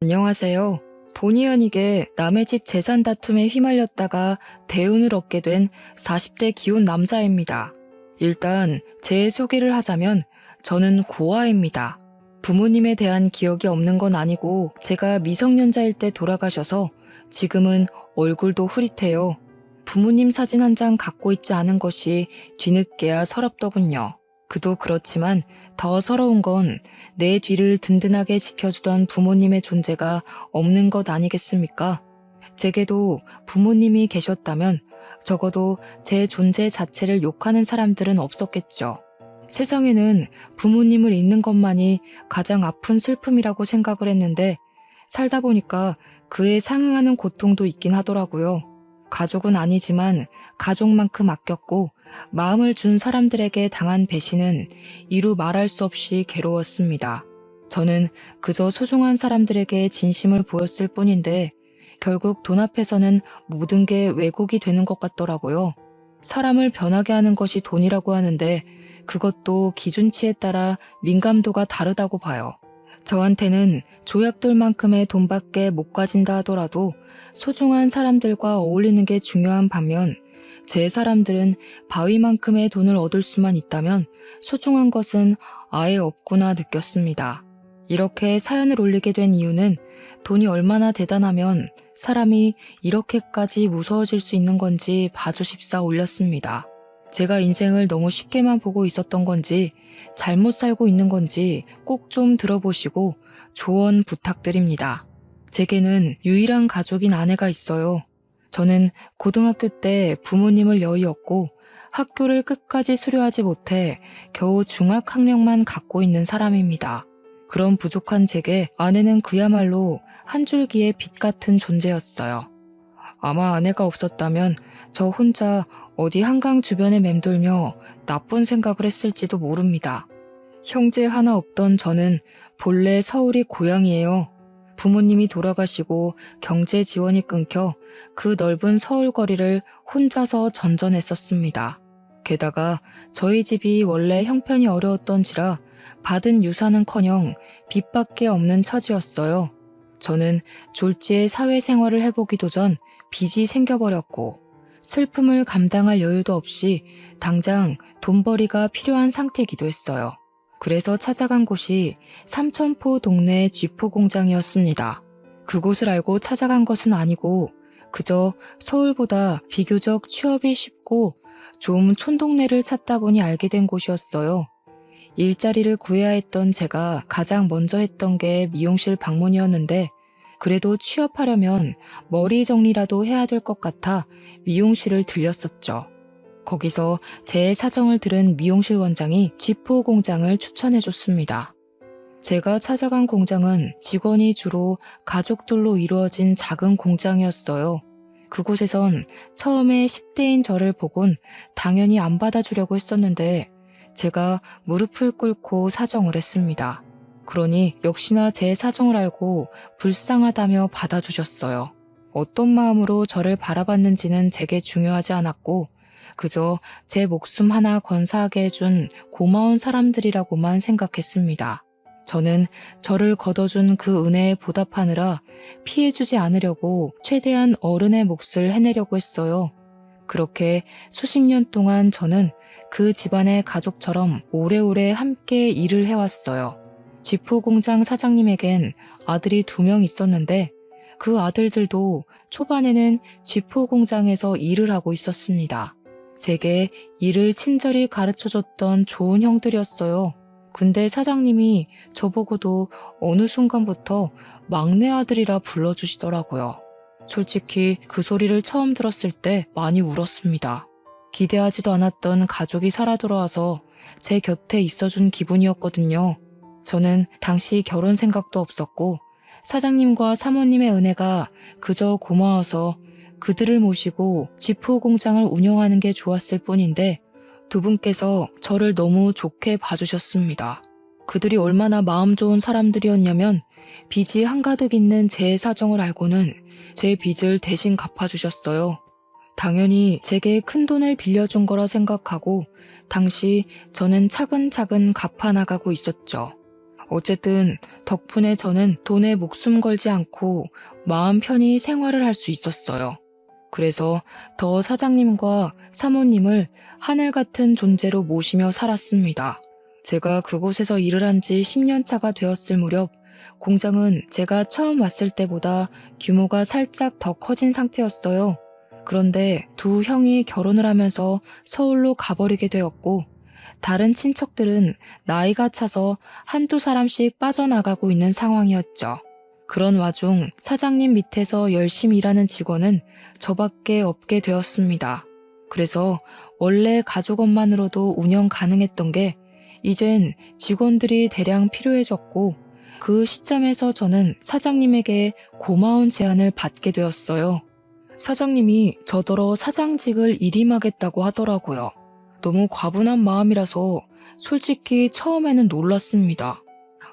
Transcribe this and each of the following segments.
안녕하세요. 본의 아니게 남의 집 재산 다툼에 휘말렸다가 대운을 얻게 된 40대 기혼 남자입니다. 일단 제 소개를 하자면 저는 고아입니다. 부모님에 대한 기억이 없는 건 아니고 제가 미성년자일 때 돌아가셔서 지금은 얼굴도 흐릿해요. 부모님 사진 한 장 갖고 있지 않은 것이 뒤늦게야 서럽더군요. 그도 그렇지만 더 서러운 건 내 뒤를 든든하게 지켜주던 부모님의 존재가 없는 것 아니겠습니까? 제게도 부모님이 계셨다면 적어도 제 존재 자체를 욕하는 사람들은 없었겠죠. 세상에는 부모님을 잃는 것만이 가장 아픈 슬픔이라고 생각을 했는데 살다 보니까 그에 상응하는 고통도 있긴 하더라고요. 가족은 아니지만 가족만큼 아꼈고 마음을 준 사람들에게 당한 배신은 이루 말할 수 없이 괴로웠습니다. 저는 그저 소중한 사람들에게 진심을 보였을 뿐인데 결국 돈 앞에서는 모든 게 왜곡이 되는 것 같더라고요. 사람을 변하게 하는 것이 돈이라고 하는데 그것도 기준치에 따라 민감도가 다르다고 봐요. 저한테는 조약돌만큼의 돈밖에 못 가진다 하더라도 소중한 사람들과 어울리는 게 중요한 반면 제 사람들은 바위만큼의 돈을 얻을 수만 있다면 소중한 것은 아예 없구나 느꼈습니다. 이렇게 사연을 올리게 된 이유는 돈이 얼마나 대단하면 사람이 이렇게까지 무서워질 수 있는 건지 봐주십사 올렸습니다. 제가 인생을 너무 쉽게만 보고 있었던 건지 잘못 살고 있는 건지 꼭 좀 들어보시고 조언 부탁드립니다. 제게는 유일한 가족인 아내가 있어요. 저는 고등학교 때 부모님을 여의었고 학교를 끝까지 수료하지 못해 겨우 중학학력만 갖고 있는 사람입니다. 그런 부족한 제게 아내는 그야말로 한 줄기의 빛 같은 존재였어요. 아마 아내가 없었다면 저 혼자 어디 한강 주변에 맴돌며 나쁜 생각을 했을지도 모릅니다. 형제 하나 없던 저는 본래 서울이 고향이에요. 부모님이 돌아가시고 경제 지원이 끊겨 그 넓은 서울 거리를 혼자서 전전했었습니다. 게다가 저희 집이 원래 형편이 어려웠던지라 받은 유산은커녕 빚밖에 없는 처지였어요. 저는 졸지에 사회생활을 해보기도 전 빚이 생겨버렸고 슬픔을 감당할 여유도 없이 당장 돈벌이가 필요한 상태이기도 했어요. 그래서 찾아간 곳이 삼천포 동네 쥐포 공장이었습니다. 그곳을 알고 찾아간 것은 아니고 그저 서울보다 비교적 취업이 쉽고 좀 촌동네를 찾다 보니 알게 된 곳이었어요. 일자리를 구해야 했던 제가 가장 먼저 했던 게 미용실 방문이었는데 그래도 취업하려면 머리 정리라도 해야 될 것 같아 미용실을 들렸었죠. 거기서 제 사정을 들은 미용실 원장이 쥐포 공장을 추천해줬습니다. 제가 찾아간 공장은 직원이 주로 가족들로 이루어진 작은 공장이었어요. 그곳에선 처음에 10대인 저를 보곤 당연히 안 받아주려고 했었는데 제가 무릎을 꿇고 사정을 했습니다. 그러니 역시나 제 사정을 알고 불쌍하다며 받아주셨어요. 어떤 마음으로 저를 바라봤는지는 제게 중요하지 않았고 그저 제 목숨 하나 건사하게 해준 고마운 사람들이라고만 생각했습니다. 저는 저를 걷어준 그 은혜에 보답하느라 피해주지 않으려고 최대한 어른의 몫을 해내려고 했어요. 그렇게 수십 년 동안 저는 그 집안의 가족처럼 오래오래 함께 일을 해왔어요. 쥐포 공장 사장님에겐 아들이 2명 있었는데 그 아들들도 초반에는 쥐포 공장에서 일을 하고 있었습니다. 제게 일을 친절히 가르쳐줬던 좋은 형들이었어요. 근데 사장님이 저보고도 어느 순간부터 막내 아들이라 불러주시더라고요. 솔직히 그 소리를 처음 들었을 때 많이 울었습니다. 기대하지도 않았던 가족이 살아 돌아와서 제 곁에 있어준 기분이었거든요. 저는 당시 결혼 생각도 없었고 사장님과 사모님의 은혜가 그저 고마워서 그들을 모시고 쥐포 공장을 운영하는 게 좋았을 뿐인데 두 분께서 저를 너무 좋게 봐주셨습니다. 그들이 얼마나 마음 좋은 사람들이었냐면 빚이 한가득 있는 제 사정을 알고는 제 빚을 대신 갚아주셨어요. 당연히 제게 큰 돈을 빌려준 거라 생각하고 당시 저는 차근차근 갚아나가고 있었죠. 어쨌든 덕분에 저는 돈에 목숨 걸지 않고 마음 편히 생활을 할 수 있었어요. 그래서 더 사장님과 사모님을 하늘 같은 존재로 모시며 살았습니다. 제가 그곳에서 일을 한 지 10년 차가 되었을 무렵 공장은 제가 처음 왔을 때보다 규모가 살짝 더 커진 상태였어요. 그런데 두 형이 결혼을 하면서 서울로 가버리게 되었고 다른 친척들은 나이가 차서 한두 사람씩 빠져나가고 있는 상황이었죠. 그런 와중 사장님 밑에서 열심히 일하는 직원은 저밖에 없게 되었습니다. 그래서 원래 가족원만으로도 운영 가능했던 게 이젠 직원들이 대량 필요해졌고 그 시점에서 저는 사장님에게 고마운 제안을 받게 되었어요. 사장님이 저더러 사장직을 일임하겠다고 하더라고요. 너무 과분한 마음이라서 솔직히 처음에는 놀랐습니다.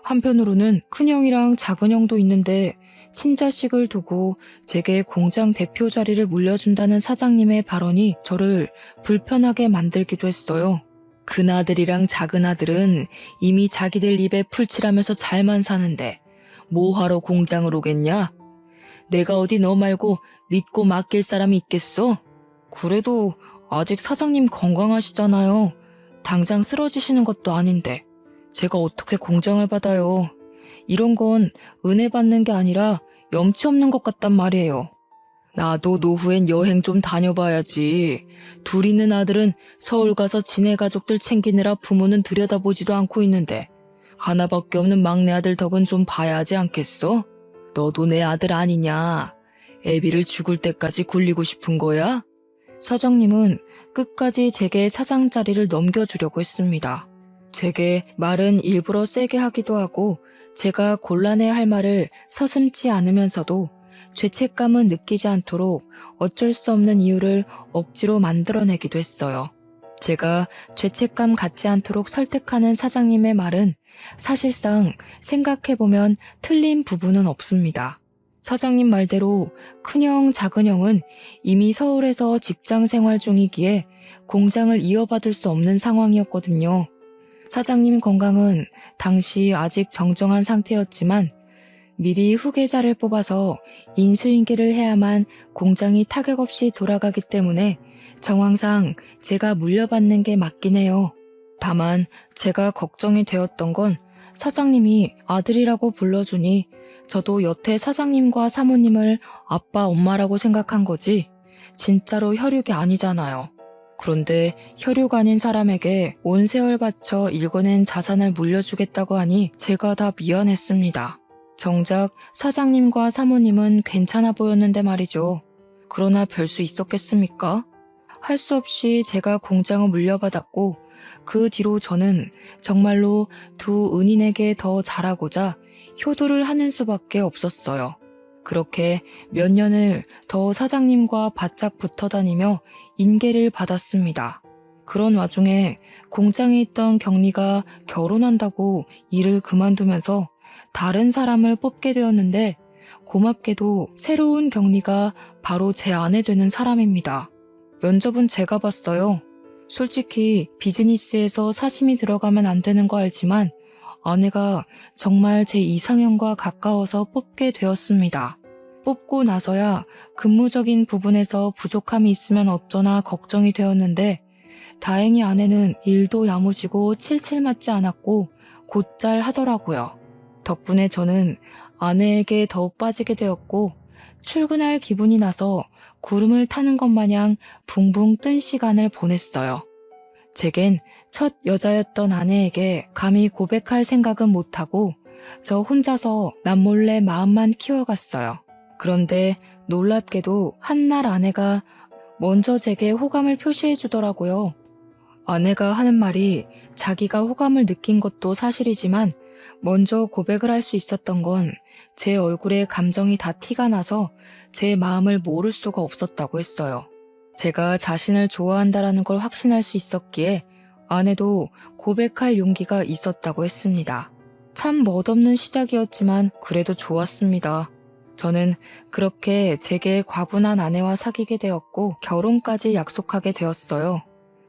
한편으로는 큰형이랑 작은형도 있는데 친자식을 두고 제게 공장 대표 자리를 물려준다는 사장님의 발언이 저를 불편하게 만들기도 했어요. 큰아들이랑 작은아들은 이미 자기들 입에 풀칠하면서 잘만 사는데 뭐하러 공장을 오겠냐? 내가 어디 너 말고 믿고 맡길 사람이 있겠어? 그래도 아직 사장님 건강하시잖아요. 당장 쓰러지시는 것도 아닌데 제가 어떻게 공장을 받아요. 이런 건 은혜 받는 게 아니라 염치 없는 것 같단 말이에요. 나도 노후엔 여행 좀 다녀봐야지. 둘 있는 아들은 서울 가서 지네 가족들 챙기느라 부모는 들여다보지도 않고 있는데 하나밖에 없는 막내 아들 덕은 좀 봐야 하지 않겠어? 너도 내 아들 아니냐? 애비를 죽을 때까지 굴리고 싶은 거야? 사장님은 끝까지 제게 사장 자리를 넘겨주려고 했습니다. 제게 말은 일부러 세게 하기도 하고 제가 곤란해 할 말을 서슴지 않으면서도 죄책감은 느끼지 않도록 어쩔 수 없는 이유를 억지로 만들어내기도 했어요. 제가 죄책감 갖지 않도록 설득하는 사장님의 말은 사실상 생각해보면 틀린 부분은 없습니다. 사장님 말대로 큰형, 작은형은 이미 서울에서 직장 생활 중이기에 공장을 이어받을 수 없는 상황이었거든요. 사장님 건강은 당시 아직 정정한 상태였지만 미리 후계자를 뽑아서 인수인계를 해야만 공장이 타격 없이 돌아가기 때문에 정황상 제가 물려받는 게 맞긴 해요. 다만 제가 걱정이 되었던 건 사장님이 아들이라고 불러주니 저도 여태 사장님과 사모님을 아빠, 엄마라고 생각한 거지 진짜로 혈육이 아니잖아요. 그런데 혈육 아닌 사람에게 온 세월 바쳐 일궈낸 자산을 물려주겠다고 하니 제가 다 미안했습니다. 정작 사장님과 사모님은 괜찮아 보였는데 말이죠. 그러나 별 수 있었겠습니까? 할 수 없이 제가 공장을 물려받았고 그 뒤로 저는 정말로 두 은인에게 더 잘하고자 효도를 하는 수밖에 없었어요. 그렇게 몇 년을 더 사장님과 바짝 붙어 다니며 인계를 받았습니다. 그런 와중에 공장에 있던 경리가 결혼한다고 일을 그만두면서 다른 사람을 뽑게 되었는데 고맙게도 새로운 경리가 바로 제 아내 되는 사람입니다. 면접은 제가 봤어요. 솔직히 비즈니스에서 사심이 들어가면 안 되는 거 알지만 아내가 정말 제 이상형과 가까워서 뽑게 되었습니다. 뽑고 나서야 근무적인 부분에서 부족함이 있으면 어쩌나 걱정이 되었는데 다행히 아내는 일도 야무지고 칠칠 맞지 않았고 곧잘 하더라고요. 덕분에 저는 아내에게 더욱 빠지게 되었고 출근할 기분이 나서 구름을 타는 것 마냥 붕붕 뜬 시간을 보냈어요. 제겐 첫 여자였던 아내에게 감히 고백할 생각은 못하고 저 혼자서 남몰래 마음만 키워갔어요. 그런데 놀랍게도 한날 아내가 먼저 제게 호감을 표시해 주더라고요. 아내가 하는 말이 자기가 호감을 느낀 것도 사실이지만 먼저 고백을 할 수 있었던 건 제 얼굴에 감정이 다 티가 나서 제 마음을 모를 수가 없었다고 했어요. 제가 자신을 좋아한다라는 걸 확신할 수 있었기에 아내도 고백할 용기가 있었다고 했습니다. 참 멋없는 시작이었지만 그래도 좋았습니다. 저는 그렇게 제게 과분한 아내와 사귀게 되었고 결혼까지 약속하게 되었어요.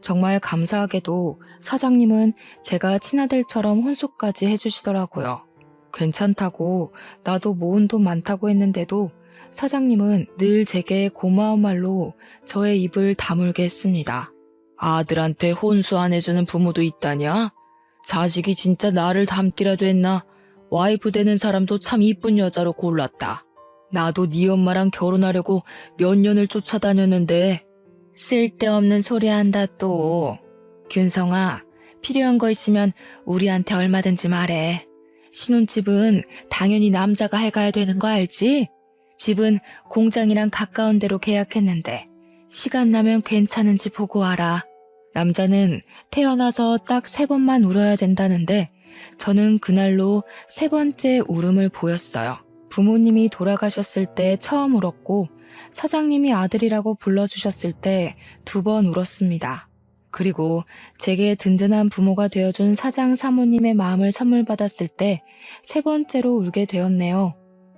정말 감사하게도 사장님은 제가 친아들처럼 혼수까지 해주시더라고요. 괜찮다고 나도 모은 돈 많다고 했는데도 사장님은 늘 제게 고마운 말로 저의 입을 다물게 했습니다. 아들한테 혼수 안 해주는 부모도 있다냐? 자식이 진짜 나를 닮기라도 했나? 와이프 되는 사람도 참 이쁜 여자로 골랐다. 나도 네 엄마랑 결혼하려고 몇 년을 쫓아다녔는데 쓸데없는 소리 한다 또. 균성아, 필요한 거 있으면 우리한테 얼마든지 말해. 신혼집은 당연히 남자가 해가야 되는 거 알지? 집은 공장이랑 가까운 데로 계약했는데 시간 나면 괜찮은지 보고 와라. 남자는 태어나서 딱 3번만 울어야 된다는데 저는 그날로 3번째 울음을 보였어요. 부모님이 돌아가셨을 때 처음 울었고 사장님이 아들이라고 불러주셨을 때 2번 울었습니다. 그리고 제게 든든한 부모가 되어준 사장 사모님의 마음을 선물 받았을 때 3번째로 울게 되었네요.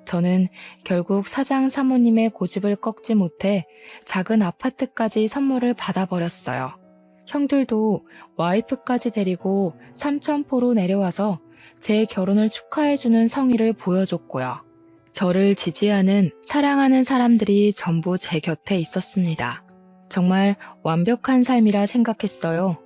저는 결국 사장 사모님의 고집을 꺾지 못해 작은 아파트까지 선물을 받아버렸어요. 형들도 와이프까지 데리고 삼천포로 내려와서 제 결혼을 축하해주는 성의를 보여줬고요. 저를 지지하는 사랑하는 사람들이 전부 제 곁에 있었습니다. 정말 완벽한 삶이라 생각했어요.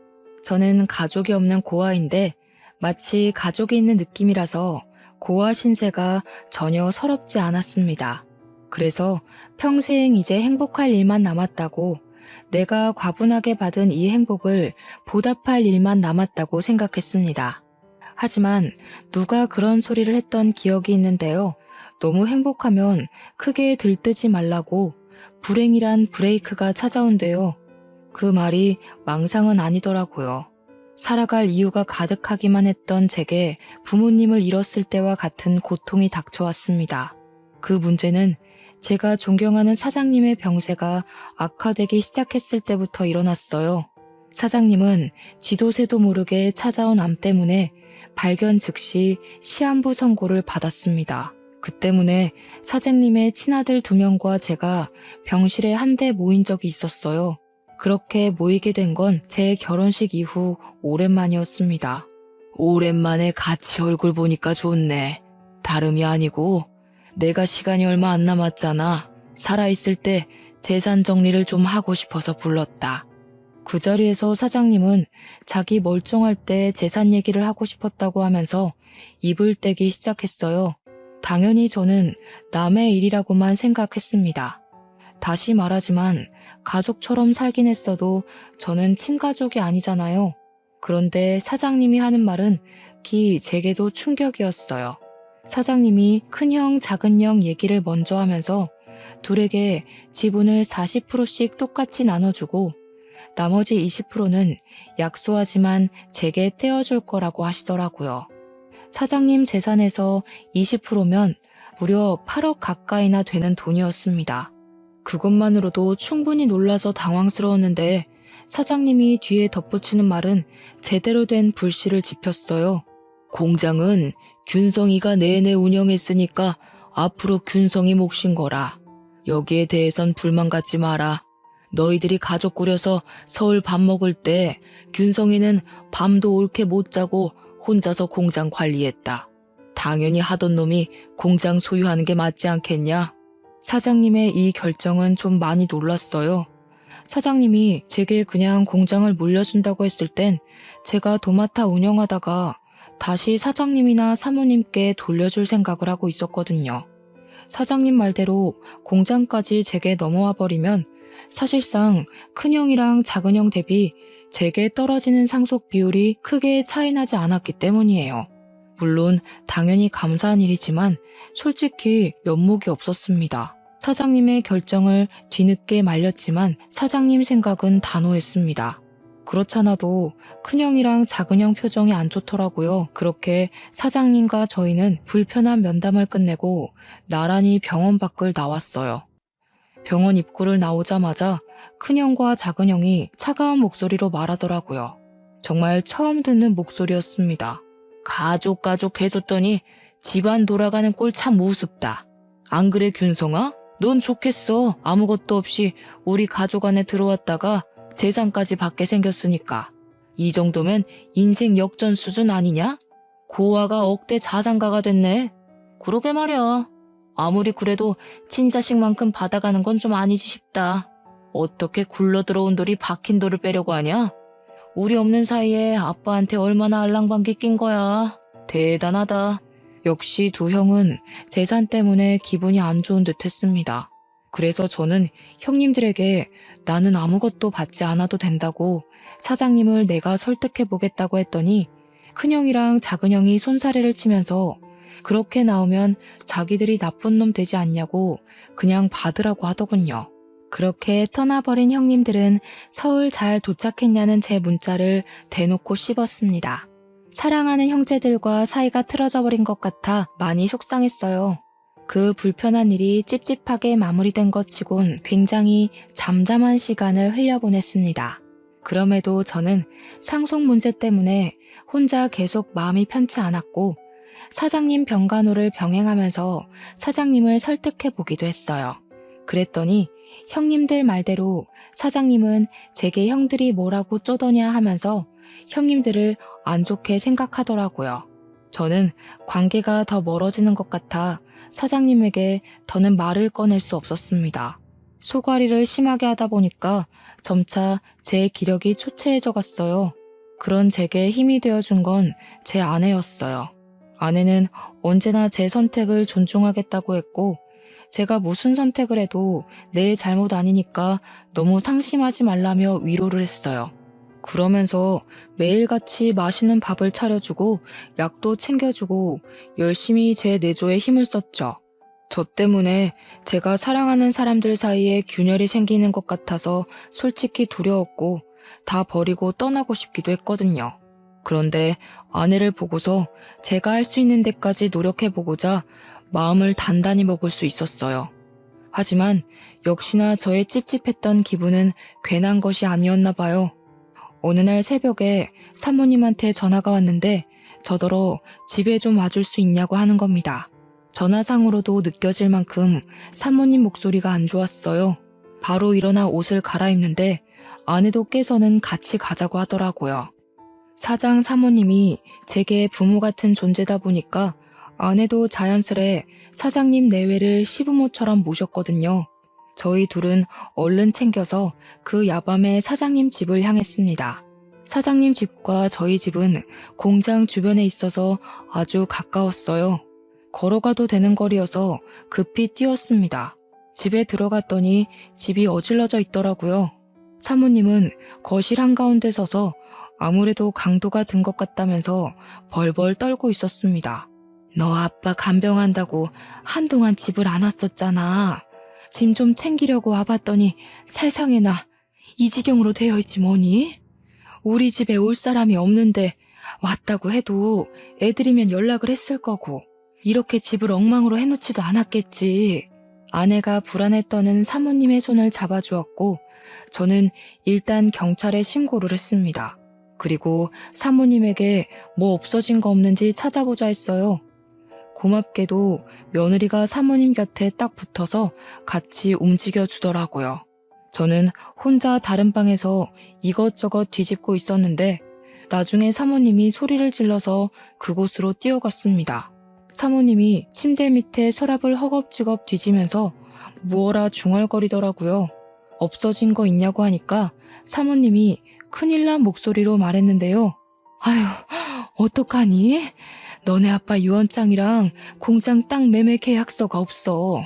저는 가족이 없는 고아인데 마치 가족이 있는 느낌이라서 고아 신세가 전혀 서럽지 않았습니다. 그래서 평생 이제 행복할 일만 남았다고, 내가 과분하게 받은 이 행복을 보답할 일만 남았다고 생각했습니다. 하지만 누가 그런 소리를 했던 기억이 있는데요. 너무 행복하면 크게 들뜨지 말라고 불행이란 브레이크가 찾아온대요. 그 말이 망상은 아니더라고요. 살아갈 이유가 가득하기만 했던 제게 부모님을 잃었을 때와 같은 고통이 닥쳐왔습니다. 그 문제는 제가 존경하는 사장님의 병세가 악화되기 시작했을 때부터 일어났어요. 사장님은 쥐도새도 모르게 찾아온 암 때문에 발견 즉시 시한부 선고를 받았습니다. 그 때문에 사장님의 친아들 2명과 제가 병실에 한데 모인 적이 있었어요. 그렇게 모이게 된 건 제 결혼식 이후 오랜만이었습니다. 오랜만에 같이 얼굴 보니까 좋네. 다름이 아니고 내가 시간이 얼마 안 남았잖아. 살아있을 때 재산 정리를 좀 하고 싶어서 불렀다. 그 자리에서 사장님은 자기 멀쩡할 때 재산 얘기를 하고 싶었다고 하면서 입을 떼기 시작했어요. 당연히 저는 남의 일이라고만 생각했습니다. 다시 말하지만 가족처럼 살긴 했어도 저는 친가족이 아니잖아요. 그런데 사장님이 하는 말은 제게도 충격이었어요. 사장님이 큰형, 작은형 얘기를 먼저 하면서 둘에게 지분을 40%씩 똑같이 나눠주고 나머지 20%는 약소하지만 제게 떼어줄 거라고 하시더라고요. 사장님 재산에서 20%면 무려 8억 가까이나 되는 돈이었습니다. 그것만으로도 충분히 놀라서 당황스러웠는데 사장님이 뒤에 덧붙이는 말은 제대로 된 불씨를 지폈어요. 공장은 균성이가 내내 운영했으니까 앞으로 균성이 몫인 거라. 여기에 대해선 불만 갖지 마라. 너희들이 가족 꾸려서 서울 밥 먹을 때 균성이는 밤도 옳게 못 자고 혼자서 공장 관리했다. 당연히 하던 놈이 공장 소유하는 게 맞지 않겠냐? 사장님의 이 결정은 좀 많이 놀랐어요. 사장님이 제게 그냥 공장을 물려준다고 했을 땐 제가 도맡아 운영하다가 다시 사장님이나 사모님께 돌려줄 생각을 하고 있었거든요. 사장님 말대로 공장까지 제게 넘어와 버리면 사실상 큰형이랑 작은형 대비 제게 떨어지는 상속 비율이 크게 차이나지 않았기 때문이에요. 물론 당연히 감사한 일이지만 솔직히 면목이 없었습니다. 사장님의 결정을 뒤늦게 말렸지만 사장님 생각은 단호했습니다. 그렇잖아도 큰형이랑 작은형 표정이 안 좋더라고요. 그렇게 사장님과 저희는 불편한 면담을 끝내고 나란히 병원 밖을 나왔어요. 병원 입구를 나오자마자 큰형과 작은형이 차가운 목소리로 말하더라고요. 정말 처음 듣는 목소리였습니다. 가족 해줬더니 집안 돌아가는 꼴 참 우습다. 안 그래 균성아? 넌 좋겠어. 아무것도 없이 우리 가족 안에 들어왔다가 재산까지 받게 생겼으니까. 이 정도면 인생 역전 수준 아니냐? 고아가 억대 자산가가 됐네. 그러게 말이야. 아무리 그래도 친자식만큼 받아가는 건 좀 아니지 싶다. 어떻게 굴러 들어온 돌이 박힌 돌을 빼려고 하냐? 우리 없는 사이에 아빠한테 얼마나 알랑방귀 낀 거야. 대단하다. 역시 두 형은 재산 때문에 기분이 안 좋은 듯 했습니다. 그래서 저는 형님들에게 나는 아무것도 받지 않아도 된다고 사장님을 내가 설득해 보겠다고 했더니 큰형이랑 작은형이 손사래를 치면서 그렇게 나오면 자기들이 나쁜 놈 되지 않냐고 그냥 받으라고 하더군요. 그렇게 떠나버린 형님들은 서울 잘 도착했냐는 제 문자를 대놓고 씹었습니다. 사랑하는 형제들과 사이가 틀어져 버린 것 같아 많이 속상했어요. 그 불편한 일이 찝찝하게 마무리된 것 치곤 굉장히 잠잠한 시간을 흘려보냈습니다. 그럼에도 저는 상속 문제 때문에 혼자 계속 마음이 편치 않았고 사장님 병간호를 병행하면서 사장님을 설득해 보기도 했어요. 그랬더니 형님들 말대로 사장님은 제게 형들이 뭐라고 쪼더냐 하면서 형님들을 안 좋게 생각하더라고요. 저는 관계가 더 멀어지는 것 같아 사장님에게 더는 말을 꺼낼 수 없었습니다. 소가리를 심하게 하다 보니까 점차 제 기력이 초췌해져 갔어요. 그런 제게 힘이 되어준 건 제 아내였어요. 아내는 언제나 제 선택을 존중하겠다고 했고 제가 무슨 선택을 해도 내 잘못 아니니까 너무 상심하지 말라며 위로를 했어요. 그러면서 매일같이 맛있는 밥을 차려주고 약도 챙겨주고 열심히 제 내조에 힘을 썼죠. 저 때문에 제가 사랑하는 사람들 사이에 균열이 생기는 것 같아서 솔직히 두려웠고 다 버리고 떠나고 싶기도 했거든요. 그런데 아내를 보고서 제가 할 수 있는 데까지 노력해보고자 마음을 단단히 먹을 수 있었어요. 하지만 역시나 저의 찝찝했던 기분은 괜한 것이 아니었나 봐요. 어느 날 새벽에 사모님한테 전화가 왔는데 저더러 집에 좀 와줄 수 있냐고 하는 겁니다. 전화상으로도 느껴질 만큼 사모님 목소리가 안 좋았어요. 바로 일어나 옷을 갈아입는데 아내도 깨서는 같이 가자고 하더라고요. 사장 사모님이 제게 부모 같은 존재다 보니까 아내도 자연스레 사장님 내외를 시부모처럼 모셨거든요. 저희 둘은 얼른 챙겨서 그 야밤에 사장님 집을 향했습니다. 사장님 집과 저희 집은 공장 주변에 있어서 아주 가까웠어요. 걸어가도 되는 거리여서 급히 뛰었습니다. 집에 들어갔더니 집이 어질러져 있더라고요. 사모님은 거실 한가운데 서서 아무래도 강도가 든 것 같다면서 벌벌 떨고 있었습니다. 너 아빠 간병한다고 한동안 집을 안 왔었잖아. 짐 좀 챙기려고 와봤더니 세상에나 이 지경으로 되어 있지 뭐니? 우리 집에 올 사람이 없는데 왔다고 해도 애들이면 연락을 했을 거고 이렇게 집을 엉망으로 해놓지도 않았겠지. 아내가 불안해 떠는 사모님의 손을 잡아주었고 저는 일단 경찰에 신고를 했습니다. 그리고 사모님에게 뭐 없어진 거 없는지 찾아보자 했어요. 고맙게도 며느리가 사모님 곁에 딱 붙어서 같이 움직여 주더라고요. 저는 혼자 다른 방에서 이것저것 뒤집고 있었는데 나중에 사모님이 소리를 질러서 그곳으로 뛰어갔습니다. 사모님이 침대 밑에 서랍을 허겁지겁 뒤지면서 무어라 중얼거리더라고요. 없어진 거 있냐고 하니까 사모님이 큰일 난 목소리로 말했는데요. 아휴, 어떡하니? 너네 아빠 유언장이랑 공장 땅 매매 계약서가 없어.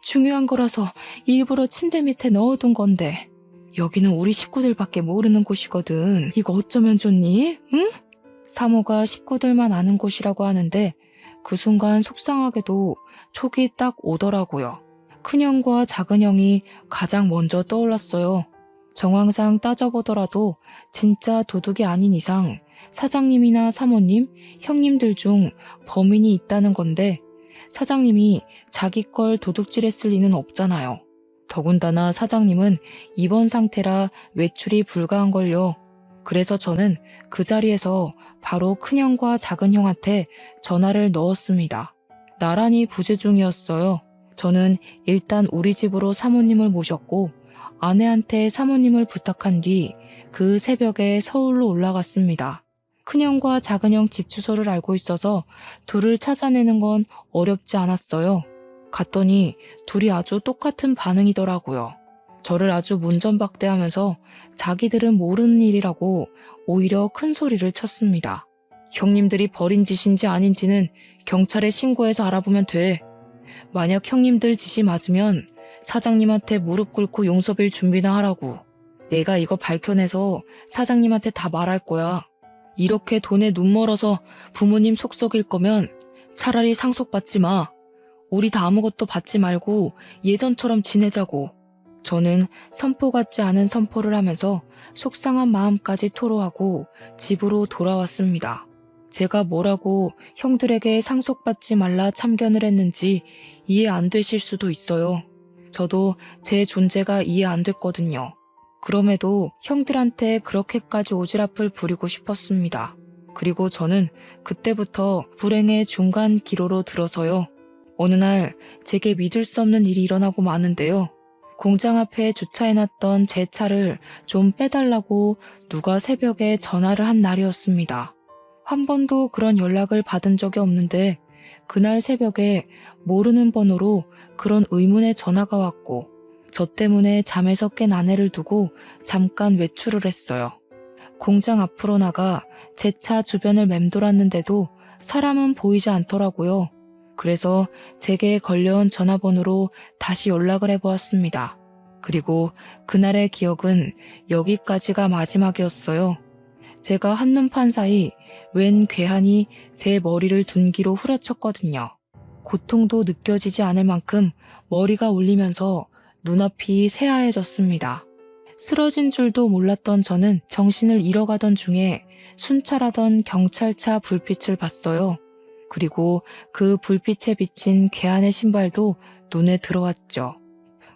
중요한 거라서 일부러 침대 밑에 넣어둔 건데 여기는 우리 식구들밖에 모르는 곳이거든. 이거 어쩌면 좋니? 응? 사모가 식구들만 아는 곳이라고 하는데 그 순간 속상하게도 촉이 딱 오더라고요. 큰형과 작은형이 가장 먼저 떠올랐어요. 정황상 따져보더라도 진짜 도둑이 아닌 이상 사장님이나 사모님, 형님들 중 범인이 있다는 건데 사장님이 자기 걸 도둑질했을 리는 없잖아요. 더군다나 사장님은 입원 상태라 외출이 불가한걸요. 그래서 저는 그 자리에서 바로 큰형과 작은형한테 전화를 넣었습니다. 나란히 부재 중이었어요. 저는 일단 우리 집으로 사모님을 모셨고 아내한테 사모님을 부탁한 뒤 그 새벽에 서울로 올라갔습니다. 큰형과 작은형 집 주소를 알고 있어서 둘을 찾아내는 건 어렵지 않았어요. 갔더니 둘이 아주 똑같은 반응이더라고요. 저를 아주 문전박대하면서 자기들은 모르는 일이라고 오히려 큰 소리를 쳤습니다. 형님들이 벌인 짓인지 아닌지는 경찰에 신고해서 알아보면 돼. 만약 형님들 짓이 맞으면 사장님한테 무릎 꿇고 용서빌 준비나 하라고. 내가 이거 밝혀내서 사장님한테 다 말할 거야. 이렇게 돈에 눈 멀어서 부모님 속 썩일 거면 차라리 상속받지 마. 우리 다 아무것도 받지 말고 예전처럼 지내자고. 저는 선포 같지 않은 선포를 하면서 속상한 마음까지 토로하고 집으로 돌아왔습니다. 제가 뭐라고 형들에게 상속받지 말라 참견을 했는지 이해 안 되실 수도 있어요. 저도 제 존재가 이해 안 됐거든요. 그럼에도 형들한테 그렇게까지 오지랖을 부리고 싶었습니다. 그리고 저는 그때부터 불행의 중간 기로로 들어서요. 어느 날 제게 믿을 수 없는 일이 일어나고 마는데요. 공장 앞에 주차해놨던 제 차를 좀 빼달라고 누가 새벽에 전화를 한 날이었습니다. 한 번도 그런 연락을 받은 적이 없는데 그날 새벽에 모르는 번호로 그런 의문의 전화가 왔고 저 때문에 잠에서 깬 아내를 두고 잠깐 외출을 했어요. 공장 앞으로 나가 제 차 주변을 맴돌았는데도 사람은 보이지 않더라고요. 그래서 제게 걸려온 전화번호로 다시 연락을 해보았습니다. 그리고 그날의 기억은 여기까지가 마지막이었어요. 제가 한눈 판 사이 웬 괴한이 제 머리를 둔기로 후려쳤거든요. 고통도 느껴지지 않을 만큼 머리가 울리면서 눈앞이 새하얘졌습니다. 쓰러진 줄도 몰랐던 저는 정신을 잃어가던 중에 순찰하던 경찰차 불빛을 봤어요. 그리고 그 불빛에 비친 괴한의 신발도 눈에 들어왔죠.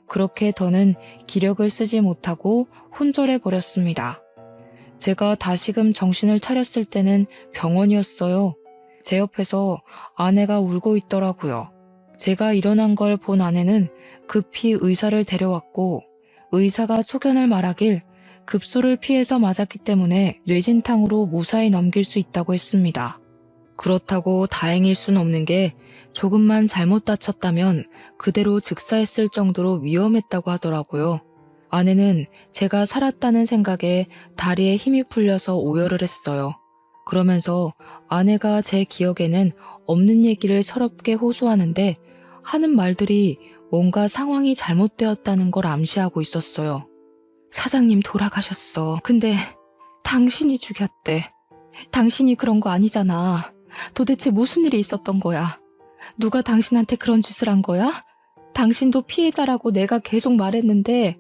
그렇게 더는 기력을 쓰지 못하고 혼절해 버렸습니다. 제가 다시금 정신을 차렸을 때는 병원이었어요. 제 옆에서 아내가 울고 있더라고요. 제가 일어난 걸 본 아내는 급히 의사를 데려왔고 의사가 소견을 말하길 급소를 피해서 맞았기 때문에 뇌진탕으로 무사히 넘길 수 있다고 했습니다. 그렇다고 다행일 순 없는 게 조금만 잘못 다쳤다면 그대로 즉사했을 정도로 위험했다고 하더라고요. 아내는 제가 살았다는 생각에 다리에 힘이 풀려서 오열을 했어요. 그러면서 아내가 제 기억에는 없는 얘기를 서럽게 호소하는데 하는 말들이 뭔가 상황이 잘못되었다는 걸 암시하고 있었어요. 사장님 돌아가셨어. 근데 당신이 죽였대. 당신이 그런 거 아니잖아. 도대체 무슨 일이 있었던 거야? 누가 당신한테 그런 짓을 한 거야? 당신도 피해자라고 내가 계속 말했는데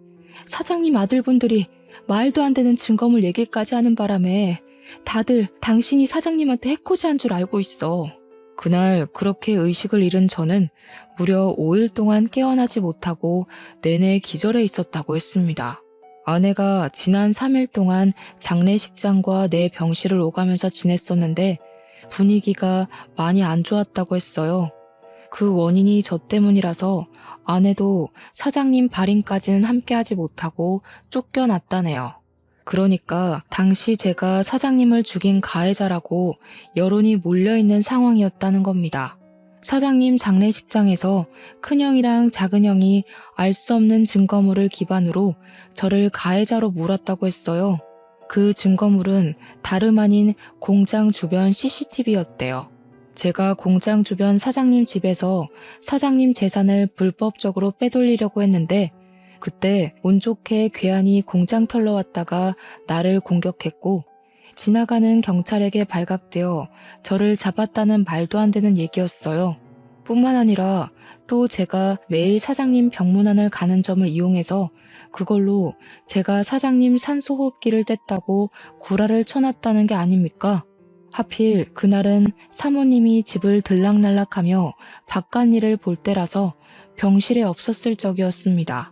사장님 아들분들이 말도 안 되는 증거물 얘기까지 하는 바람에 다들 당신이 사장님한테 해코지한 줄 알고 있어. 그날 그렇게 의식을 잃은 저는 무려 5일 동안 깨어나지 못하고 내내 기절해 있었다고 했습니다. 아내가 지난 3일 동안 장례식장과 내 병실을 오가면서 지냈었는데 분위기가 많이 안 좋았다고 했어요. 그 원인이 저 때문이라서 아내도 사장님 발인까지는 함께하지 못하고 쫓겨났다네요. 그러니까 당시 제가 사장님을 죽인 가해자라고 여론이 몰려있는 상황이었다는 겁니다. 사장님 장례식장에서 큰형이랑 작은형이 알 수 없는 증거물을 기반으로 저를 가해자로 몰았다고 했어요. 그 증거물은 다름 아닌 공장 주변 CCTV였대요. 제가 공장 주변 사장님 집에서 사장님 재산을 불법적으로 빼돌리려고 했는데 그때 운 좋게 괴한이 공장 털러 왔다가 나를 공격했고 지나가는 경찰에게 발각되어 저를 잡았다는 말도 안 되는 얘기였어요. 뿐만 아니라 또 제가 매일 사장님 병문안을 가는 점을 이용해서 그걸로 제가 사장님 산소호흡기를 뗐다고 구라를 쳐놨다는 게 아닙니까? 하필 그날은 사모님이 집을 들락날락하며 바깥일을 볼 때라서 병실에 없었을 적이었습니다.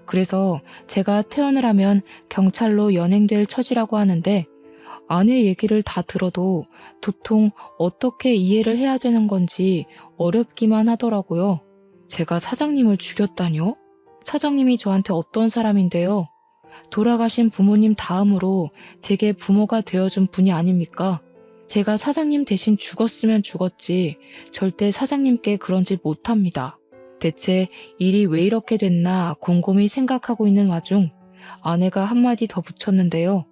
그래서 제가 퇴원을 하면 경찰로 연행될 처지라고 하는데 아내 얘기를 다 들어도 도통 어떻게 이해를 해야 되는 건지 어렵기만 하더라고요. 제가 사장님을 죽였다뇨? 사장님이 저한테 어떤 사람인데요? 돌아가신 부모님 다음으로 제게 부모가 되어준 분이 아닙니까? 제가 사장님 대신 죽었으면 죽었지 절대 사장님께 그런 짓 못합니다. 대체 일이 왜 이렇게 됐나 곰곰이 생각하고 있는 와중 아내가 한마디 더 붙였는데요.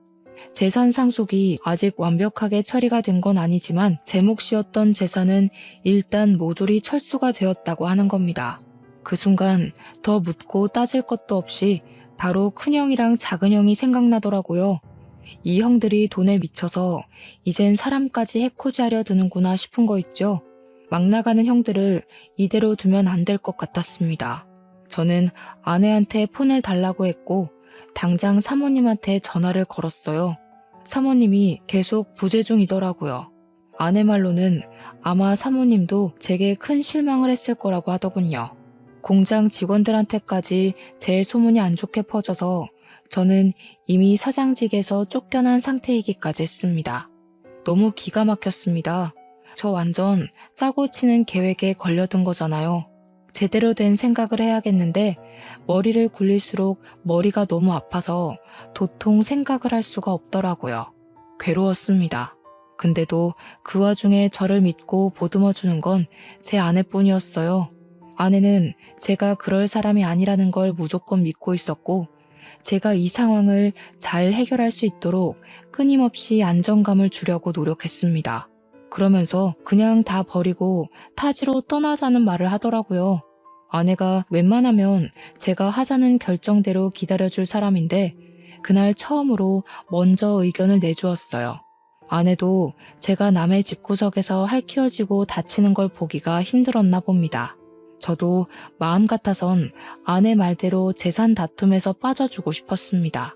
재산 상속이 아직 완벽하게 처리가 된 건 아니지만 제 몫이었던 재산은 일단 모조리 철수가 되었다고 하는 겁니다. 그 순간 더 묻고 따질 것도 없이 바로 큰형이랑 작은형이 생각나더라고요. 이 형들이 돈에 미쳐서 이젠 사람까지 해코지하려 드는구나 싶은 거 있죠. 막 나가는 형들을 이대로 두면 안 될 것 같았습니다. 저는 아내한테 폰을 달라고 했고 당장 사모님한테 전화를 걸었어요. 사모님이 계속 부재 중이더라고요. 아내 말로는 아마 사모님도 제게 큰 실망을 했을 거라고 하더군요. 공장 직원들한테까지 제 소문이 안 좋게 퍼져서 저는 이미 사장직에서 쫓겨난 상태이기까지 했습니다. 너무 기가 막혔습니다. 저 완전 짜고 치는 계획에 걸려든 거잖아요. 제대로 된 생각을 해야겠는데 머리를 굴릴수록 머리가 너무 아파서 도통 생각을 할 수가 없더라고요. 괴로웠습니다. 근데도 그 와중에 저를 믿고 보듬어주는 건 제 아내뿐이었어요. 아내는 제가 그럴 사람이 아니라는 걸 무조건 믿고 있었고 제가 이 상황을 잘 해결할 수 있도록 끊임없이 안정감을 주려고 노력했습니다. 그러면서 그냥 다 버리고 타지로 떠나자는 말을 하더라고요. 아내가 웬만하면 제가 하자는 결정대로 기다려줄 사람인데 그날 처음으로 먼저 의견을 내주었어요. 아내도 제가 남의 집구석에서 할퀴어지고 다치는 걸 보기가 힘들었나 봅니다. 저도 마음 같아선 아내 말대로 재산 다툼에서 빠져주고 싶었습니다.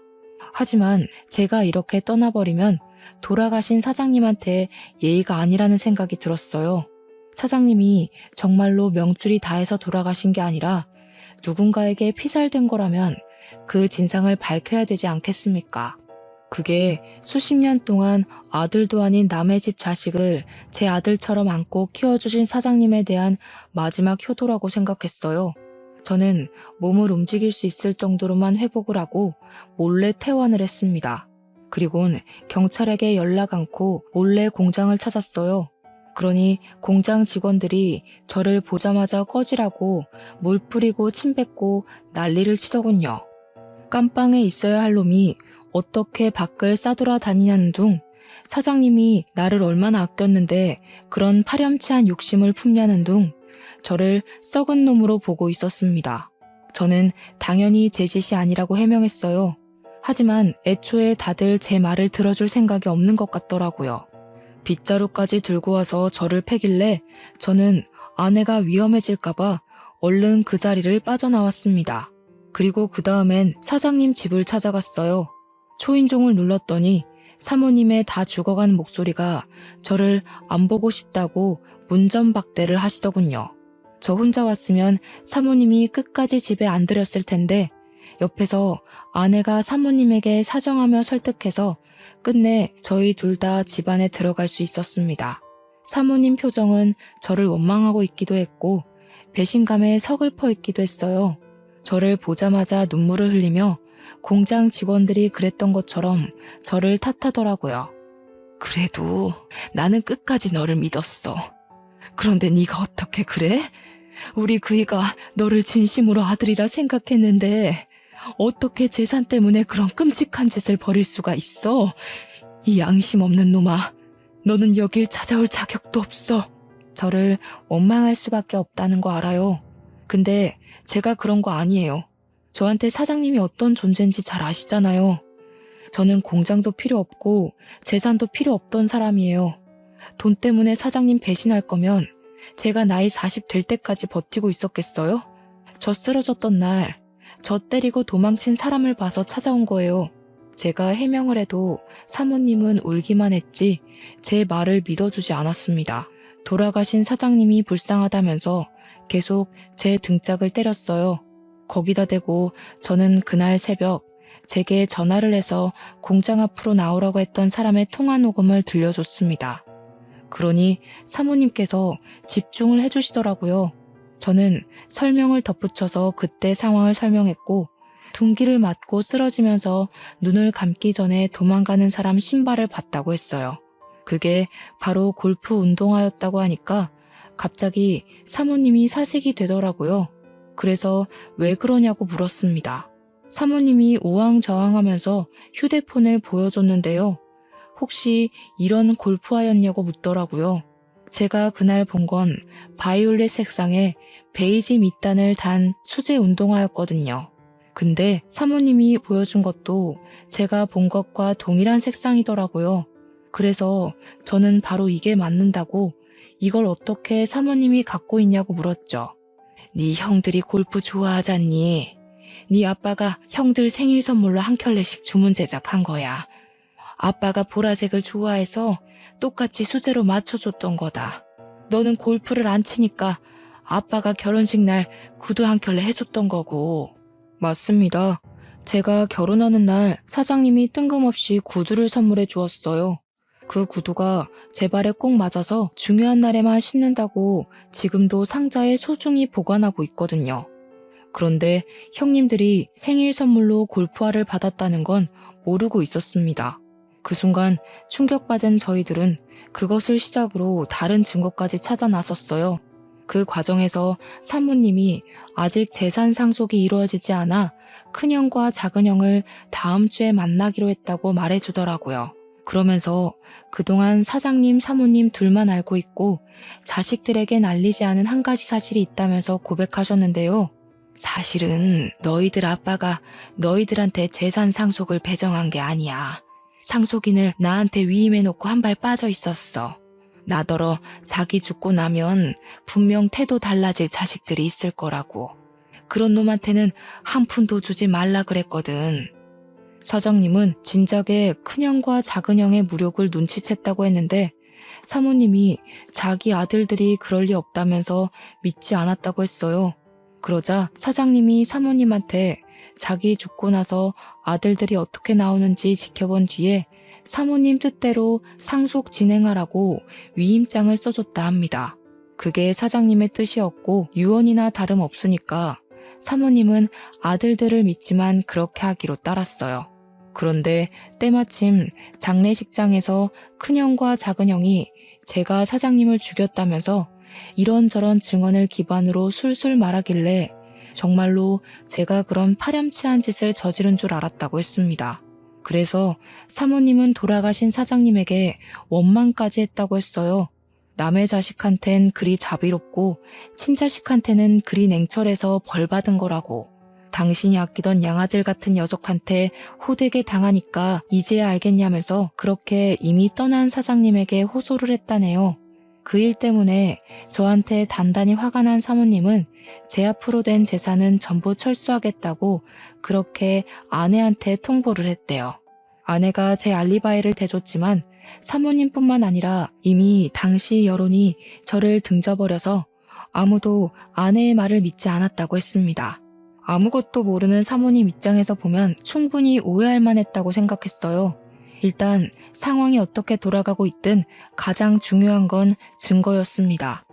하지만 제가 이렇게 떠나버리면 돌아가신 사장님한테 예의가 아니라는 생각이 들었어요. 사장님이 정말로 명줄이 다해서 돌아가신 게 아니라 누군가에게 피살된 거라면 그 진상을 밝혀야 되지 않겠습니까? 그게 수십 년 동안 아들도 아닌 남의 집 자식을 제 아들처럼 안고 키워주신 사장님에 대한 마지막 효도라고 생각했어요. 저는 몸을 움직일 수 있을 정도로만 회복을 하고 몰래 퇴원을 했습니다. 그리곤 경찰에게 연락 않고 몰래 공장을 찾았어요. 그러니 공장 직원들이 저를 보자마자 꺼지라고 물 뿌리고 침 뱉고 난리를 치더군요. 깜빵에 있어야 할 놈이 어떻게 밖을 싸돌아다니냐는 둥, 사장님이 나를 얼마나 아꼈는데 그런 파렴치한 욕심을 품냐는 둥, 저를 썩은 놈으로 보고 있었습니다. 저는 당연히 제 짓이 아니라고 해명했어요. 하지만 애초에 다들 제 말을 들어줄 생각이 없는 것 같더라고요. 빗자루까지 들고 와서 저를 패길래 저는 아내가 위험해질까봐 얼른 그 자리를 빠져나왔습니다. 그리고 그 다음엔 사장님 집을 찾아갔어요. 초인종을 눌렀더니 사모님의 다 죽어간 목소리가 저를 안 보고 싶다고 문전박대를 하시더군요. 저 혼자 왔으면 사모님이 끝까지 집에 안 들였을 텐데 옆에서 아내가 사모님에게 사정하며 설득해서 끝내 저희 둘 다 집안에 들어갈 수 있었습니다. 사모님 표정은 저를 원망하고 있기도 했고 배신감에 서글퍼 있기도 했어요. 저를 보자마자 눈물을 흘리며 공장 직원들이 그랬던 것처럼 저를 탓하더라고요. 그래도 나는 끝까지 너를 믿었어. 그런데 네가 어떻게 그래? 우리 그이가 너를 진심으로 아들이라 생각했는데 어떻게 재산 때문에 그런 끔찍한 짓을 벌일 수가 있어? 이 양심 없는 놈아, 너는 여길 찾아올 자격도 없어. 저를 원망할 수밖에 없다는 거 알아요. 근데 제가 그런 거 아니에요. 저한테 사장님이 어떤 존재인지 잘 아시잖아요. 저는 공장도 필요 없고 재산도 필요 없던 사람이에요. 돈 때문에 사장님 배신할 거면 제가 나이 40 될 때까지 버티고 있었겠어요? 저 쓰러졌던 날, 저 때리고 도망친 사람을 봐서 찾아온 거예요. 제가 해명을 해도 사모님은 울기만 했지 제 말을 믿어주지 않았습니다. 돌아가신 사장님이 불쌍하다면서 계속 제 등짝을 때렸어요. 거기다 대고 저는 그날 새벽 제게 전화를 해서 공장 앞으로 나오라고 했던 사람의 통화 녹음을 들려줬습니다. 그러니 사모님께서 집중을 해주시더라고요. 저는 설명을 덧붙여서 그때 상황을 설명했고 둔기를 맞고 쓰러지면서 눈을 감기 전에 도망가는 사람 신발을 봤다고 했어요. 그게 바로 골프 운동화였다고 하니까 갑자기 사모님이 사색이 되더라고요. 그래서 왜 그러냐고 물었습니다. 사모님이 우왕좌왕하면서 휴대폰을 보여줬는데요. 혹시 이런 골프화였냐고 묻더라고요. 제가 그날 본 건 바이올렛 색상의 베이지 밑단을 단 수제 운동화였거든요. 근데 사모님이 보여준 것도 제가 본 것과 동일한 색상이더라고요. 그래서 저는 바로 이게 맞는다고 이걸 어떻게 사모님이 갖고 있냐고 물었죠. 네 형들이 골프 좋아하잖니. 네 아빠가 형들 생일 선물로 한 켤레씩 주문 제작한 거야. 아빠가 보라색을 좋아해서 똑같이 수제로 맞춰줬던 거다. 너는 골프를 안 치니까 아빠가 결혼식 날 구두 한 켤레 해줬던 거고. 맞습니다. 제가 결혼하는 날 사장님이 뜬금없이 구두를 선물해 주었어요. 그 구두가 제 발에 꼭 맞아서 중요한 날에만 신는다고 지금도 상자에 소중히 보관하고 있거든요. 그런데 형님들이 생일 선물로 골프화를 받았다는 건 모르고 있었습니다. 그 순간 충격받은 저희들은 그것을 시작으로 다른 증거까지 찾아 나섰어요. 그 과정에서 사모님이 아직 재산 상속이 이루어지지 않아 큰형과 작은형을 다음 주에 만나기로 했다고 말해주더라고요. 그러면서 그동안 사장님, 사모님 둘만 알고 있고 자식들에겐 알리지 않은 한 가지 사실이 있다면서 고백하셨는데요. 사실은 너희들 아빠가 너희들한테 재산 상속을 배정한 게 아니야. 상속인을 나한테 위임해놓고 한 발 빠져 있었어. 나더러 자기 죽고 나면 분명 태도 달라질 자식들이 있을 거라고. 그런 놈한테는 한 푼도 주지 말라 그랬거든. 사장님은 진작에 큰형과 작은형의 무력을 눈치챘다고 했는데 사모님이 자기 아들들이 그럴 리 없다면서 믿지 않았다고 했어요. 그러자 사장님이 사모님한테 자기 죽고 나서 아들들이 어떻게 나오는지 지켜본 뒤에 사모님 뜻대로 상속 진행하라고 위임장을 써줬다 합니다. 그게 사장님의 뜻이었고 유언이나 다름없으니까 사모님은 아들들을 믿지만 그렇게 하기로 따랐어요. 그런데 때마침 장례식장에서 큰형과 작은형이 제가 사장님을 죽였다면서 이런저런 증언을 기반으로 술술 말하길래 정말로 제가 그런 파렴치한 짓을 저지른 줄 알았다고 했습니다. 그래서 사모님은 돌아가신 사장님에게 원망까지 했다고 했어요. 남의 자식한텐 그리 자비롭고 친자식한테는 그리 냉철해서 벌받은 거라고. 당신이 아끼던 양아들 같은 녀석한테 호되게 당하니까 이제야 알겠냐면서 그렇게 이미 떠난 사장님에게 호소를 했다네요. 그 일 때문에 저한테 단단히 화가 난 사모님은 제 앞으로 된 재산은 전부 철수하겠다고 그렇게 아내한테 통보를 했대요. 아내가 제 알리바이를 대줬지만 사모님뿐만 아니라 이미 당시 여론이 저를 등져버려서 아무도 아내의 말을 믿지 않았다고 했습니다. 아무것도 모르는 사모님 입장에서 보면 충분히 오해할 만했다고 생각했어요. 일단 상황이 어떻게 돌아가고 있든 가장 중요한 건 증거였습니다.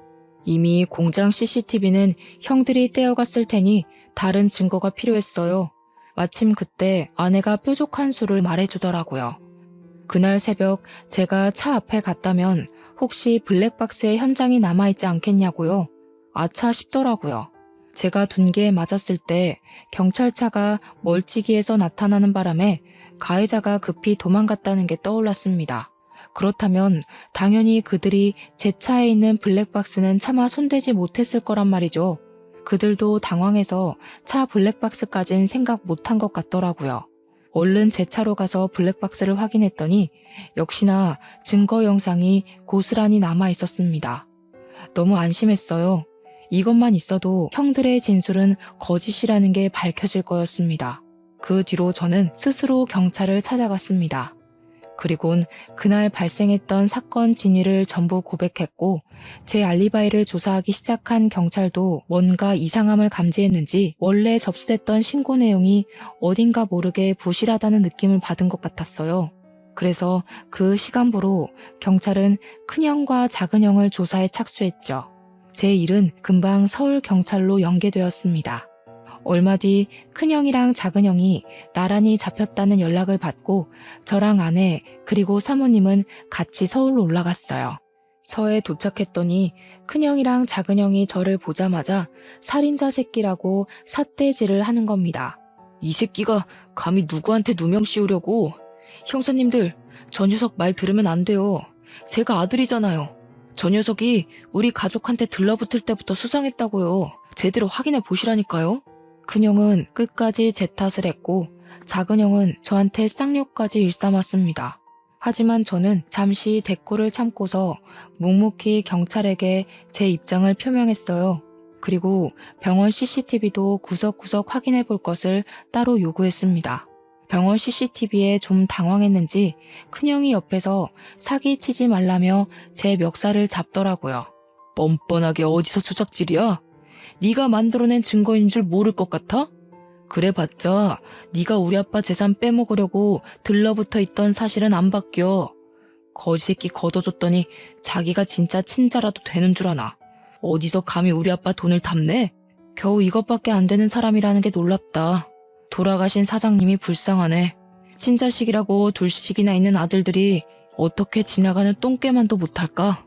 이미 공장 CCTV는 형들이 떼어갔을 테니 다른 증거가 필요했어요. 마침 그때 아내가 뾰족한 수를 말해주더라고요. 그날 새벽 제가 차 앞에 갔다면 혹시 블랙박스에 현장이 남아있지 않겠냐고요. 아차 싶더라고요. 제가 둔기에 맞았을 때 경찰차가 멀찍이에서 나타나는 바람에 가해자가 급히 도망갔다는 게 떠올랐습니다. 그렇다면 당연히 그들이 제 차에 있는 블랙박스는 차마 손대지 못했을 거란 말이죠. 그들도 당황해서 차 블랙박스까진 생각 못한 것 같더라고요. 얼른 제 차로 가서 블랙박스를 확인했더니 역시나 증거 영상이 고스란히 남아 있었습니다. 너무 안심했어요. 이것만 있어도 형들의 진술은 거짓이라는 게 밝혀질 거였습니다. 그 뒤로 저는 스스로 경찰을 찾아갔습니다. 그리곤 그날 발생했던 사건 진위를 전부 고백했고 제 알리바이를 조사하기 시작한 경찰도 뭔가 이상함을 감지했는지 원래 접수됐던 신고 내용이 어딘가 모르게 부실하다는 느낌을 받은 것 같았어요. 그래서 그 시간부로 경찰은 큰형과 작은형을 조사에 착수했죠. 제 일은 금방 서울경찰로 연계되었습니다. 얼마 뒤 큰형이랑 작은형이 나란히 잡혔다는 연락을 받고 저랑 아내 그리고 사모님은 같이 서울로 올라갔어요. 서에 도착했더니 큰형이랑 작은형이 저를 보자마자 살인자 새끼라고 삿대질을 하는 겁니다. 이 새끼가 감히 누구한테 누명 씌우려고. 형사님들, 저 녀석 말 들으면 안 돼요. 제가 아들이잖아요. 저 녀석이 우리 가족한테 들러붙을 때부터 수상했다고요. 제대로 확인해 보시라니까요. 큰형은 끝까지 제 탓을 했고 작은형은 저한테 쌍욕까지 일삼았습니다. 하지만 저는 잠시 대꾸를 참고서 묵묵히 경찰에게 제 입장을 표명했어요. 그리고 병원 CCTV도 구석구석 확인해 볼 것을 따로 요구했습니다. 병원 CCTV에 좀 당황했는지 큰형이 옆에서 사기치지 말라며 제 멱살을 잡더라고요. 뻔뻔하게 어디서 주작질이야? 네가 만들어낸 증거인 줄 모를 것 같아? 그래봤자 네가 우리 아빠 재산 빼먹으려고 들러붙어 있던 사실은 안 바뀌어. 거지새끼 걷어줬더니 자기가 진짜 친자라도 되는 줄 아나. 어디서 감히 우리 아빠 돈을 탐내? 겨우 이것밖에 안 되는 사람이라는 게 놀랍다. 돌아가신 사장님이 불쌍하네. 친자식이라고 둘씩이나 있는 아들들이 어떻게 지나가는 똥개만도 못할까?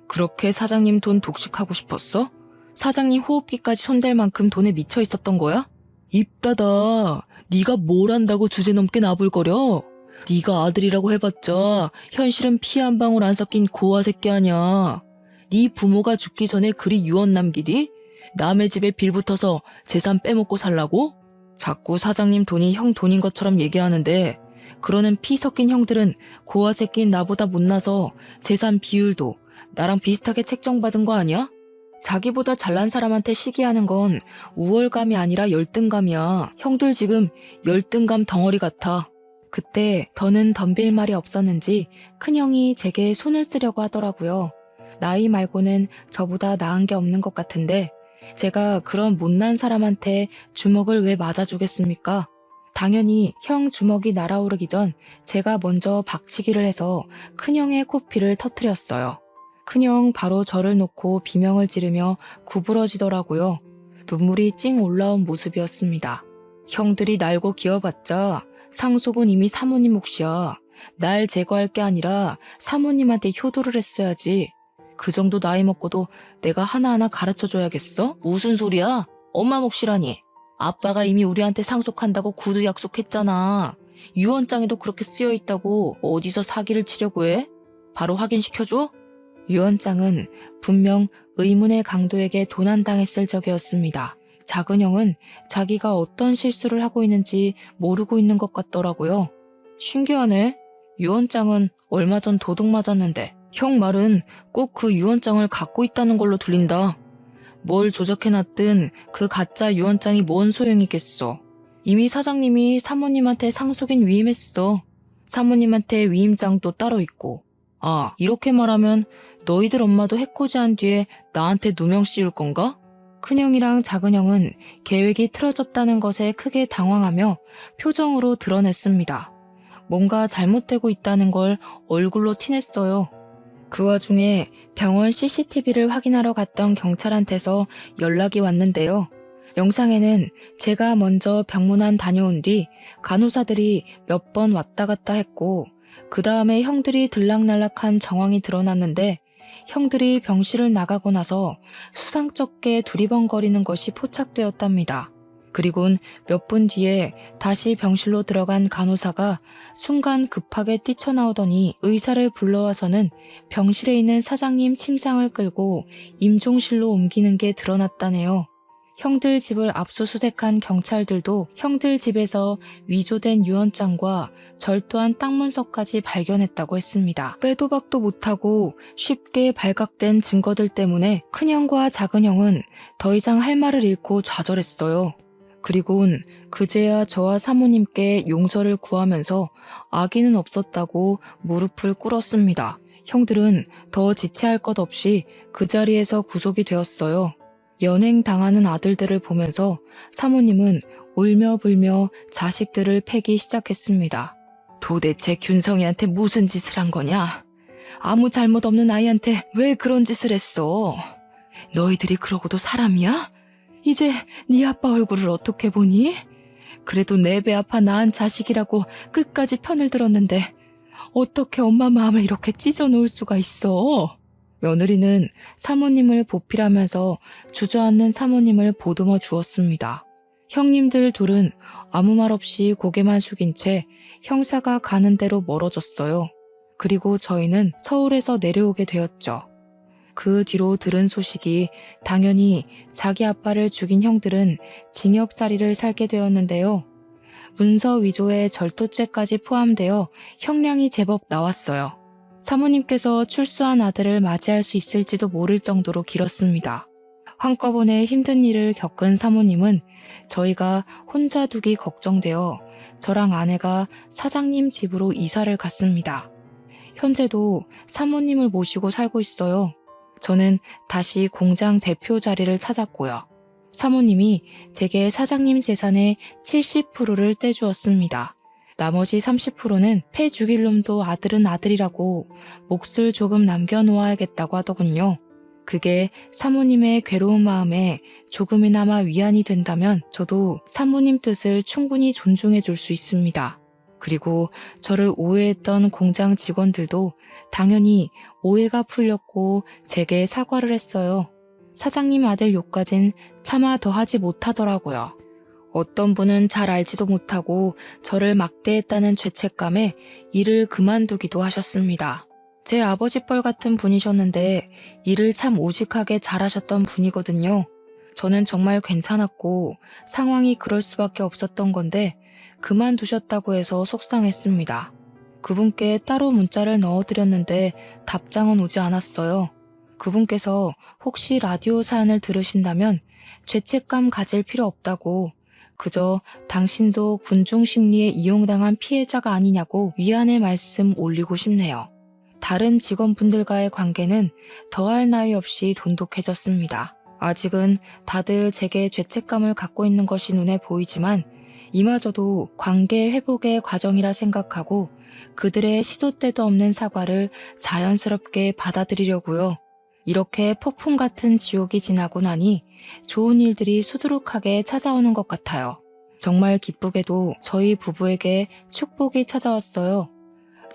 그렇게 사장님 돈 독식하고 싶었어? 사장님 호흡기까지 손댈 만큼 돈에 미쳐 있었던 거야? 입 닫아. 네가 뭘 안다고 주제넘게 나불거려? 네가 아들이라고 해봤자 현실은 피 한 방울 안 섞인 고아 새끼 아냐. 네 부모가 죽기 전에 그리 유언 남기디? 남의 집에 빌붙어서 재산 빼먹고 살라고? 자꾸 사장님 돈이 형 돈인 것처럼 얘기하는데 그러는 피 섞인 형들은 고아 새끼인 나보다 못나서 재산 비율도 나랑 비슷하게 책정받은 거 아니야? 자기보다 잘난 사람한테 시기하는 건 우월감이 아니라 열등감이야. 형들 지금 열등감 덩어리 같아. 그때 더는 덤빌 말이 없었는지 큰형이 제게 손을 쓰려고 하더라고요. 나이 말고는 저보다 나은 게 없는 것 같은데 제가 그런 못난 사람한테 주먹을 왜 맞아주겠습니까? 당연히 형 주먹이 날아오르기 전 제가 먼저 박치기를 해서 큰형의 코피를 터뜨렸어요. 큰형 바로 저를 놓고 비명을 지르며 구부러지더라고요. 눈물이 찡 올라온 모습이었습니다. 형들이 날고 기어봤자 상속은 이미 사모님 몫이야. 날 제거할 게 아니라 사모님한테 효도를 했어야지. 그 정도 나이 먹고도 내가 하나하나 가르쳐줘야겠어? 무슨 소리야? 엄마 몫이라니. 아빠가 이미 우리한테 상속한다고 구두 약속했잖아. 유언장에도 그렇게 쓰여있다고 어디서 사기를 치려고 해? 바로 확인시켜줘? 유언장은 분명 의문의 강도에게 도난당했을 적이었습니다. 작은형은 자기가 어떤 실수를 하고 있는지 모르고 있는 것 같더라고요. 신기하네. 유언장은 얼마 전 도둑 맞았는데 형 말은 꼭 그 유언장을 갖고 있다는 걸로 들린다. 뭘 조작해놨든 그 가짜 유언장이 뭔 소용이겠어. 이미 사장님이 사모님한테 상속인 위임했어. 사모님한테 위임장도 따로 있고. 아, 이렇게 말하면 너희들 엄마도 해코지한 뒤에 나한테 누명 씌울 건가? 큰형이랑 작은형은 계획이 틀어졌다는 것에 크게 당황하며 표정으로 드러냈습니다. 뭔가 잘못되고 있다는 걸 얼굴로 티냈어요. 그 와중에 병원 CCTV를 확인하러 갔던 경찰한테서 연락이 왔는데요. 영상에는 제가 먼저 병문안 다녀온 뒤 간호사들이 몇 번 왔다 갔다 했고 그 다음에 형들이 들락날락한 정황이 드러났는데 형들이 병실을 나가고 나서 수상쩍게 두리번거리는 것이 포착되었답니다. 그리곤 몇 분 뒤에 다시 병실로 들어간 간호사가 순간 급하게 뛰쳐나오더니 의사를 불러와서는 병실에 있는 사장님 침상을 끌고 임종실로 옮기는 게 드러났다네요. 형들 집을 압수수색한 경찰들도 형들 집에서 위조된 유언장과 절도한 땅 문서까지 발견했다고 했습니다. 빼도 박도 못하고 쉽게 발각된 증거들 때문에 큰형과 작은형은 더 이상 할 말을 잃고 좌절했어요. 그리곤 그제야 저와 사모님께 용서를 구하면서 악의는 없었다고 무릎을 꿇었습니다. 형들은 더 지체할 것 없이 그 자리에서 구속이 되었어요. 연행당하는 아들들을 보면서 사모님은 울며 불며 자식들을 패기 시작했습니다. 도대체 균성이한테 무슨 짓을 한 거냐? 아무 잘못 없는 아이한테 왜 그런 짓을 했어? 너희들이 그러고도 사람이야? 이제 네 아빠 얼굴을 어떻게 보니? 그래도 내 배 아파 낳은 자식이라고 끝까지 편을 들었는데 어떻게 엄마 마음을 이렇게 찢어놓을 수가 있어? 며느리는 사모님을 보필하면서 주저앉는 사모님을 보듬어 주었습니다. 형님들 둘은 아무 말 없이 고개만 숙인 채 형사가 가는 대로 멀어졌어요. 그리고 저희는 서울에서 내려오게 되었죠. 그 뒤로 들은 소식이 당연히 자기 아빠를 죽인 형들은 징역살이를 살게 되었는데요. 문서 위조에 절도죄까지 포함되어 형량이 제법 나왔어요. 사모님께서 출소한 아들을 맞이할 수 있을지도 모를 정도로 길었습니다. 한꺼번에 힘든 일을 겪은 사모님은 저희가 혼자 두기 걱정되어 저랑 아내가 사장님 집으로 이사를 갔습니다. 현재도 사모님을 모시고 살고 있어요. 저는 다시 공장 대표 자리를 찾았고요. 사모님이 제게 사장님 재산의 70%를 떼주었습니다. 나머지 30%는 패 죽일 놈도 아들은 아들이라고 몫을 조금 남겨놓아야겠다고 하더군요. 그게 사모님의 괴로운 마음에 조금이나마 위안이 된다면 저도 사모님 뜻을 충분히 존중해 줄 수 있습니다. 그리고 저를 오해했던 공장 직원들도 당연히 오해가 풀렸고 제게 사과를 했어요. 사장님 아들 욕까진 차마 더하지 못하더라고요. 어떤 분은 잘 알지도 못하고 저를 막대했다는 죄책감에 일을 그만두기도 하셨습니다. 제 아버지뻘 같은 분이셨는데 일을 참 우직하게 잘하셨던 분이거든요. 저는 정말 괜찮았고 상황이 그럴 수밖에 없었던 건데 그만두셨다고 해서 속상했습니다. 그분께 따로 문자를 넣어드렸는데 답장은 오지 않았어요. 그분께서 혹시 라디오 사연을 들으신다면 죄책감 가질 필요 없다고 그저 당신도 군중 심리에 이용당한 피해자가 아니냐고 위안의 말씀 올리고 싶네요. 다른 직원분들과의 관계는 더할 나위 없이 돈독해졌습니다. 아직은 다들 제게 죄책감을 갖고 있는 것이 눈에 보이지만 이마저도 관계 회복의 과정이라 생각하고 그들의 시도 때도 없는 사과를 자연스럽게 받아들이려고요. 이렇게 폭풍 같은 지옥이 지나고 나니 좋은 일들이 수두룩하게 찾아오는 것 같아요. 정말 기쁘게도 저희 부부에게 축복이 찾아왔어요.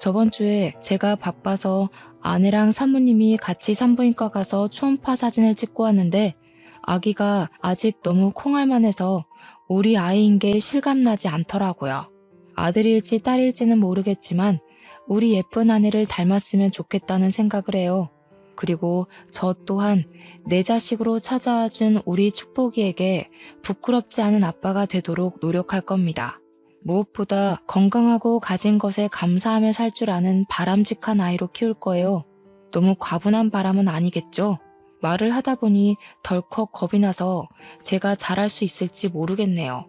저번 주에 제가 바빠서 아내랑 사모님이 같이 산부인과 가서 초음파 사진을 찍고 왔는데 아기가 아직 너무 콩알만해서 우리 아이인 게 실감나지 않더라고요. 아들일지 딸일지는 모르겠지만 우리 예쁜 아내를 닮았으면 좋겠다는 생각을 해요. 그리고 저 또한 내 자식으로 찾아와준 우리 축복이에게 부끄럽지 않은 아빠가 되도록 노력할 겁니다. 무엇보다 건강하고 가진 것에 감사하며 살 줄 아는 바람직한 아이로 키울 거예요. 너무 과분한 바람은 아니겠죠? 말을 하다 보니 덜컥 겁이 나서 제가 잘할 수 있을지 모르겠네요.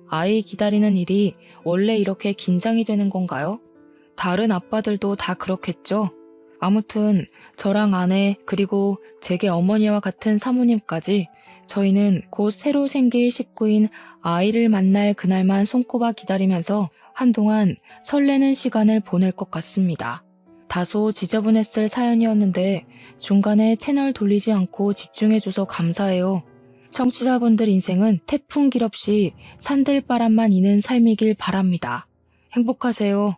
아이 기다리는 일이 원래 이렇게 긴장이 되는 건가요? 다른 아빠들도 다 그렇겠죠? 아무튼 저랑 아내 그리고 제게 어머니와 같은 사모님까지 저희는 곧 새로 생길 식구인 아이를 만날 그날만 손꼽아 기다리면서 한동안 설레는 시간을 보낼 것 같습니다. 다소 지저분했을 사연이었는데 중간에 채널 돌리지 않고 집중해줘서 감사해요. 청취자분들 인생은 태풍 길 없이 산들바람만 이는 삶이길 바랍니다. 행복하세요.